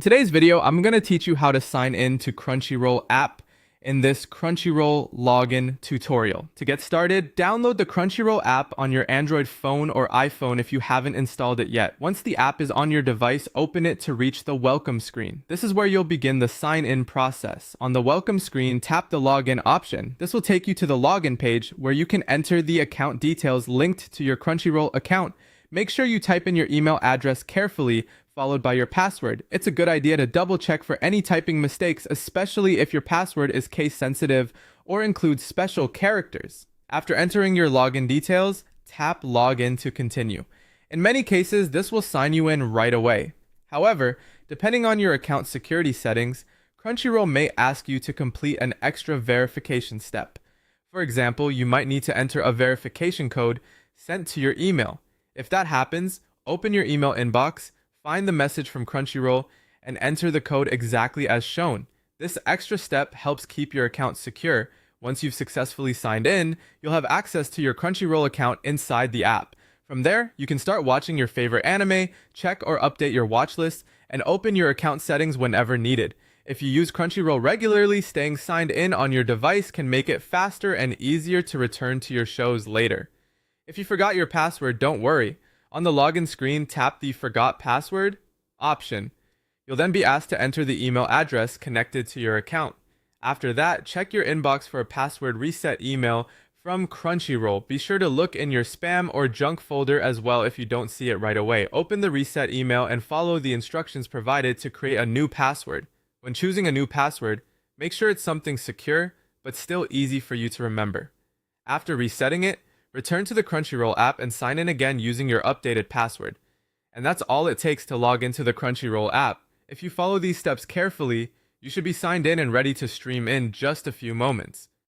today's video, I'm going to teach you how to sign in to Crunchyroll app in this Crunchyroll login tutorial. To get started, download the Crunchyroll app on your Android phone or iPhone if you haven't installed it yet. Once the app is on your device, open it to reach the welcome screen. This is where you'll begin the sign-in process. On the welcome screen, tap the login option. This will take you to the login page where you can enter the account details linked to your Crunchyroll account. Make sure you type in your email address carefully, followed by your password. It's a good idea to double check for any typing mistakes, especially if your password is case sensitive or includes special characters. After entering your login details, tap login to continue. In many cases, this will sign you in right away. However, depending on your account security settings, Crunchyroll may ask you to complete an extra verification step. For example, you might need to enter a verification code sent to your email. If that happens, open your email inbox, find the message from Crunchyroll, and enter the code exactly as shown. This extra step helps keep your account secure. Once you've successfully signed in, you'll have access to your Crunchyroll account inside the app. From there, you can start watching your favorite anime, check or update your watch list, and open your account settings whenever needed. If you use Crunchyroll regularly, staying signed in on your device can make it faster and easier to return to your shows later. If you forgot your password, don't worry. On the login screen, tap the Forgot Password option. You'll then be asked to enter the email address connected to your account. After that, check your inbox for a password reset email from Crunchyroll. Be sure to look in your spam or junk folder as well if you don't see it right away. Open the reset email and follow the instructions provided to create a new password. When choosing a new password, make sure it's something secure but still easy for you to remember. After resetting it, return to the Crunchyroll app and sign in again using your updated password. And that's all it takes to log into the Crunchyroll app. If you follow these steps carefully, you should be signed in and ready to stream in just a few moments.